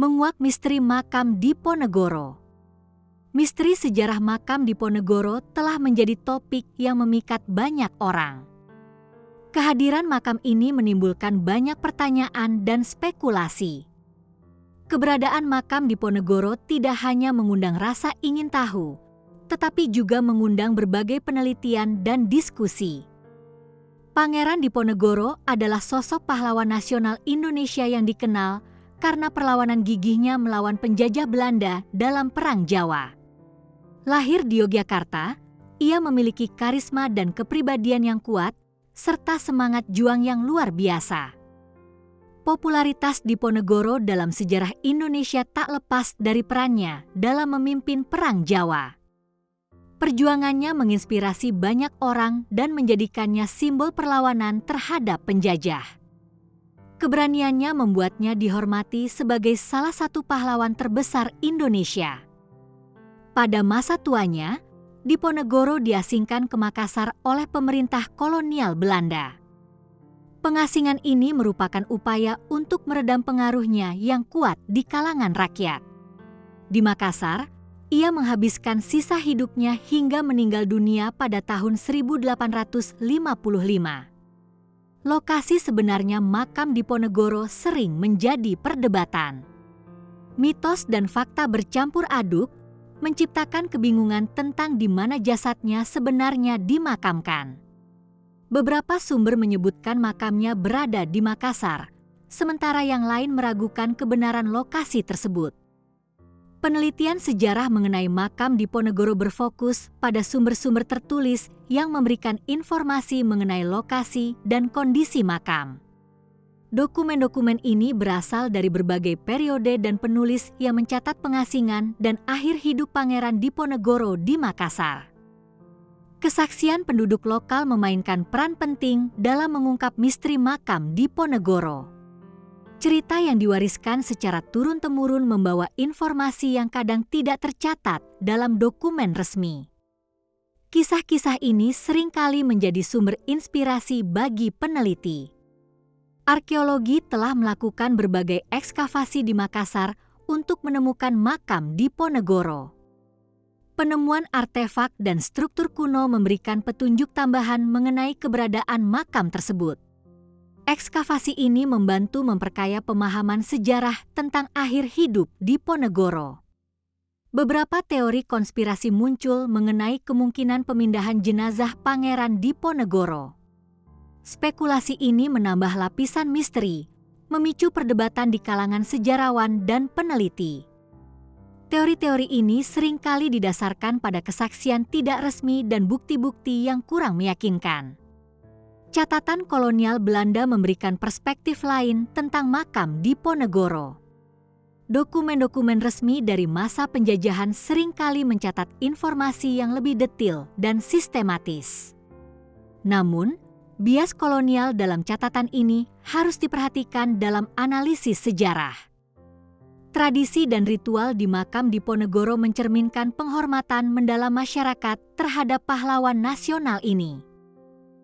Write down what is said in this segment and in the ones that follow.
menguak misteri makam Diponegoro. Misteri sejarah makam Diponegoro telah menjadi topik yang memikat banyak orang. Kehadiran makam ini menimbulkan banyak pertanyaan dan spekulasi. Keberadaan makam Diponegoro tidak hanya mengundang rasa ingin tahu, tetapi juga mengundang berbagai penelitian dan diskusi. Pangeran Diponegoro adalah sosok pahlawan nasional Indonesia yang dikenal karena perlawanan gigihnya melawan penjajah Belanda dalam Perang Jawa. Lahir di Yogyakarta, ia memiliki karisma dan kepribadian yang kuat, serta semangat juang yang luar biasa. Popularitas Diponegoro dalam sejarah Indonesia tak lepas dari perannya dalam memimpin Perang Jawa. Perjuangannya menginspirasi banyak orang dan menjadikannya simbol perlawanan terhadap penjajah. Keberaniannya membuatnya dihormati sebagai salah satu pahlawan terbesar Indonesia. Pada masa tuanya, Diponegoro diasingkan ke Makassar oleh pemerintah kolonial Belanda. Pengasingan ini merupakan upaya untuk meredam pengaruhnya yang kuat di kalangan rakyat. Di Makassar, ia menghabiskan sisa hidupnya hingga meninggal dunia pada tahun 1855. Lokasi sebenarnya makam Diponegoro sering menjadi perdebatan. Mitos dan fakta bercampur aduk, menciptakan kebingungan tentang di mana jasadnya sebenarnya dimakamkan. Beberapa sumber menyebutkan makamnya berada di Makassar, sementara yang lain meragukan kebenaran lokasi tersebut. Penelitian sejarah mengenai makam Diponegoro berfokus pada sumber-sumber tertulis yang memberikan informasi mengenai lokasi dan kondisi makam. Dokumen-dokumen ini berasal dari berbagai periode dan penulis yang mencatat pengasingan dan akhir hidup Pangeran Diponegoro di Makassar. Kesaksian penduduk lokal memainkan peran penting dalam mengungkap misteri makam Diponegoro. Cerita yang diwariskan secara turun-temurun membawa informasi yang kadang tidak tercatat dalam dokumen resmi. Kisah-kisah ini seringkali menjadi sumber inspirasi bagi peneliti. Arkeologi telah melakukan berbagai ekskavasi di Makassar untuk menemukan makam Diponegoro. Penemuan artefak dan struktur kuno memberikan petunjuk tambahan mengenai keberadaan makam tersebut. Ekskavasi ini membantu memperkaya pemahaman sejarah tentang akhir hidup Diponegoro. Beberapa teori konspirasi muncul mengenai kemungkinan pemindahan jenazah Pangeran Diponegoro. Spekulasi ini menambah lapisan misteri, memicu perdebatan di kalangan sejarawan dan peneliti. Teori-teori ini seringkali didasarkan pada kesaksian tidak resmi dan bukti-bukti yang kurang meyakinkan. Catatan kolonial Belanda memberikan perspektif lain tentang makam Diponegoro. Dokumen-dokumen resmi dari masa penjajahan seringkali mencatat informasi yang lebih detail dan sistematis. Namun, bias kolonial dalam catatan ini harus diperhatikan dalam analisis sejarah. Tradisi dan ritual di makam Diponegoro mencerminkan penghormatan mendalam masyarakat terhadap pahlawan nasional ini.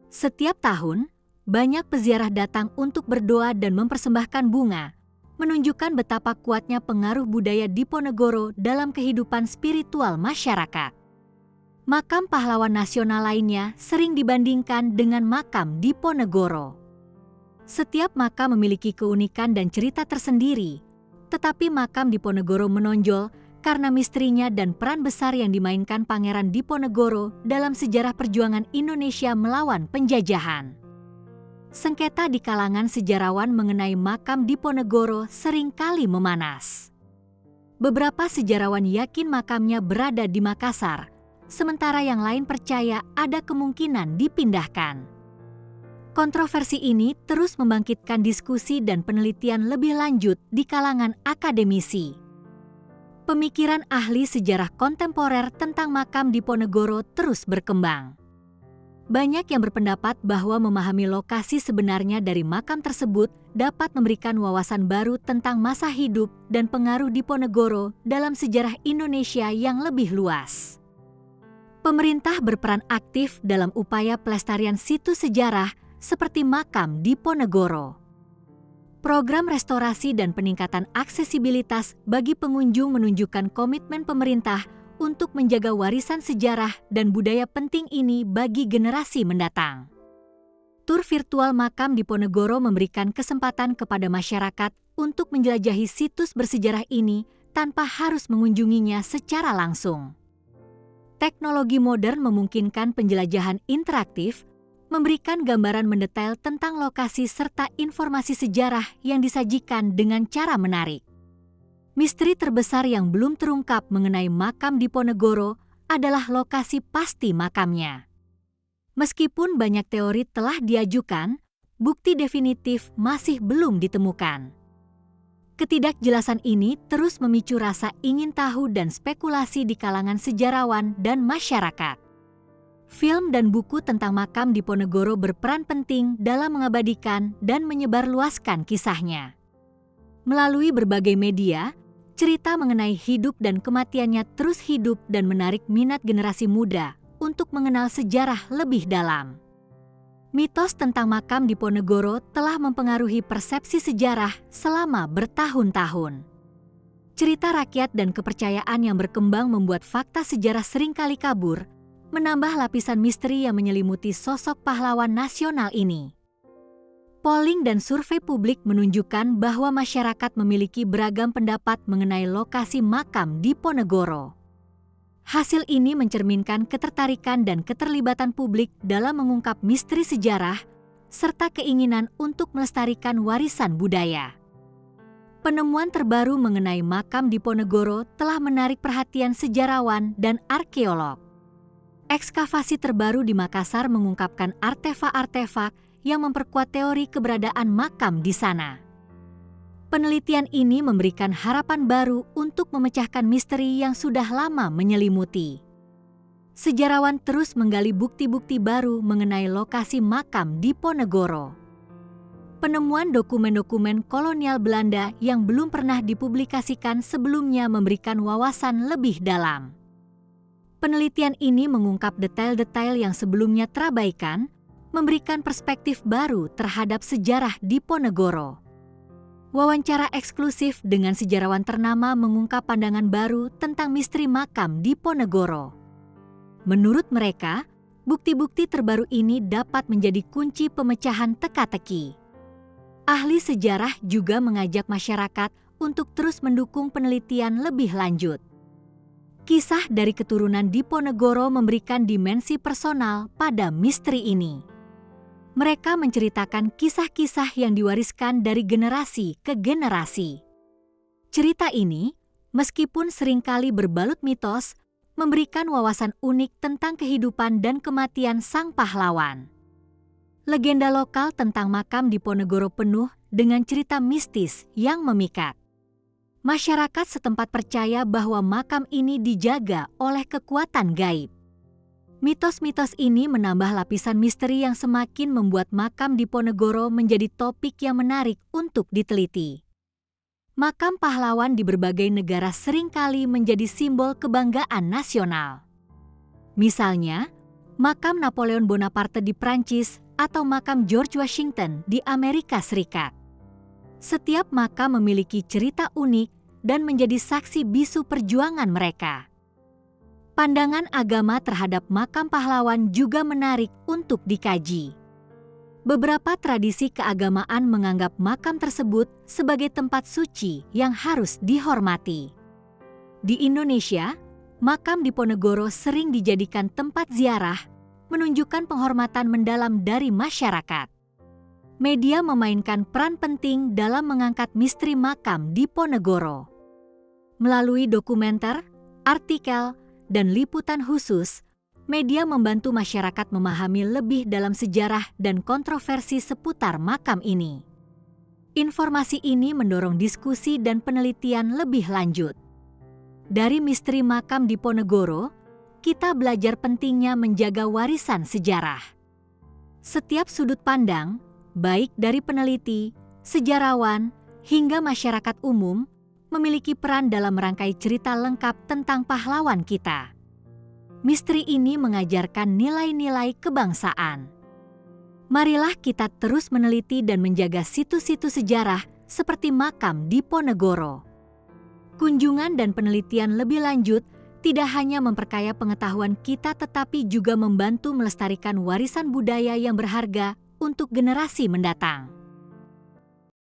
Setiap tahun, banyak peziarah datang untuk berdoa dan mempersembahkan bunga, menunjukkan betapa kuatnya pengaruh budaya Diponegoro dalam kehidupan spiritual masyarakat. Makam pahlawan nasional lainnya sering dibandingkan dengan makam Diponegoro. Setiap makam memiliki keunikan dan cerita tersendiri, tetapi makam Diponegoro menonjol karena misterinya dan peran besar yang dimainkan Pangeran Diponegoro dalam sejarah perjuangan Indonesia melawan penjajahan. Sengketa di kalangan sejarawan mengenai makam Diponegoro seringkali memanas. Beberapa sejarawan yakin makamnya berada di Makassar, sementara yang lain percaya ada kemungkinan dipindahkan. Kontroversi ini terus membangkitkan diskusi dan penelitian lebih lanjut di kalangan akademisi. Pemikiran ahli sejarah kontemporer tentang makam Diponegoro terus berkembang. Banyak yang berpendapat bahwa memahami lokasi sebenarnya dari makam tersebut dapat memberikan wawasan baru tentang masa hidup dan pengaruh Diponegoro dalam sejarah Indonesia yang lebih luas. Pemerintah berperan aktif dalam upaya pelestarian situs sejarah seperti makam Diponegoro. Program restorasi dan peningkatan aksesibilitas bagi pengunjung menunjukkan komitmen pemerintah untuk menjaga warisan sejarah dan budaya penting ini bagi generasi mendatang. Tur virtual makam Diponegoro memberikan kesempatan kepada masyarakat untuk menjelajahi situs bersejarah ini tanpa harus mengunjunginya secara langsung. Teknologi modern memungkinkan penjelajahan interaktif, memberikan gambaran mendetail tentang lokasi serta informasi sejarah yang disajikan dengan cara menarik. Misteri terbesar yang belum terungkap mengenai makam Diponegoro adalah lokasi pasti makamnya. Meskipun banyak teori telah diajukan, bukti definitif masih belum ditemukan. Ketidakjelasan ini terus memicu rasa ingin tahu dan spekulasi di kalangan sejarawan dan masyarakat. Film dan buku tentang makam Diponegoro berperan penting dalam mengabadikan dan menyebarluaskan kisahnya. Melalui berbagai media, cerita mengenai hidup dan kematiannya terus hidup dan menarik minat generasi muda untuk mengenal sejarah lebih dalam. Mitos tentang makam Diponegoro telah mempengaruhi persepsi sejarah selama bertahun-tahun. Cerita rakyat dan kepercayaan yang berkembang membuat fakta sejarah seringkali kabur, menambah lapisan misteri yang menyelimuti sosok pahlawan nasional ini. Polling dan survei publik menunjukkan bahwa masyarakat memiliki beragam pendapat mengenai lokasi makam Diponegoro. Hasil ini mencerminkan ketertarikan dan keterlibatan publik dalam mengungkap misteri sejarah, serta keinginan untuk melestarikan warisan budaya. Penemuan terbaru mengenai makam Diponegoro telah menarik perhatian sejarawan dan arkeolog. Ekskavasi terbaru di Makassar mengungkapkan artefak-artefak yang memperkuat teori keberadaan makam di sana. Penelitian ini memberikan harapan baru untuk memecahkan misteri yang sudah lama menyelimuti. Sejarawan terus menggali bukti-bukti baru mengenai lokasi makam Diponegoro. Penemuan dokumen-dokumen kolonial Belanda yang belum pernah dipublikasikan sebelumnya memberikan wawasan lebih dalam. Penelitian ini mengungkap detail-detail yang sebelumnya terabaikan, memberikan perspektif baru terhadap sejarah Diponegoro. Wawancara eksklusif dengan sejarawan ternama mengungkap pandangan baru tentang misteri makam Diponegoro. Menurut mereka, bukti-bukti terbaru ini dapat menjadi kunci pemecahan teka-teki. Ahli sejarah juga mengajak masyarakat untuk terus mendukung penelitian lebih lanjut. Kisah dari keturunan Diponegoro memberikan dimensi personal pada misteri ini. Mereka menceritakan kisah-kisah yang diwariskan dari generasi ke generasi. Cerita ini, meskipun seringkali berbalut mitos, memberikan wawasan unik tentang kehidupan dan kematian sang pahlawan. Legenda lokal tentang makam Diponegoro penuh dengan cerita mistis yang memikat. Masyarakat setempat percaya bahwa makam ini dijaga oleh kekuatan gaib. Mitos-mitos ini menambah lapisan misteri yang semakin membuat makam Diponegoro menjadi topik yang menarik untuk diteliti. Makam pahlawan di berbagai negara seringkali menjadi simbol kebanggaan nasional. Misalnya, makam Napoleon Bonaparte di Prancis atau makam George Washington di Amerika Serikat. Setiap makam memiliki cerita unik dan menjadi saksi bisu perjuangan mereka. Pandangan agama terhadap makam pahlawan juga menarik untuk dikaji. Beberapa tradisi keagamaan menganggap makam tersebut sebagai tempat suci yang harus dihormati. Di Indonesia, makam Diponegoro sering dijadikan tempat ziarah, menunjukkan penghormatan mendalam dari masyarakat. Media memainkan peran penting dalam mengangkat misteri makam Diponegoro. Melalui dokumenter, artikel, dan liputan khusus, media membantu masyarakat memahami lebih dalam sejarah dan kontroversi seputar makam ini. Informasi ini mendorong diskusi dan penelitian lebih lanjut. Dari misteri makam Diponegoro, kita belajar pentingnya menjaga warisan sejarah. Setiap sudut pandang, baik dari peneliti, sejarawan, hingga masyarakat umum, memiliki peran dalam merangkai cerita lengkap tentang pahlawan kita. Misteri ini mengajarkan nilai-nilai kebangsaan. Marilah kita terus meneliti dan menjaga situs-situs sejarah seperti makam Diponegoro. Kunjungan dan penelitian lebih lanjut tidak hanya memperkaya pengetahuan kita, tetapi juga membantu melestarikan warisan budaya yang berharga untuk generasi mendatang.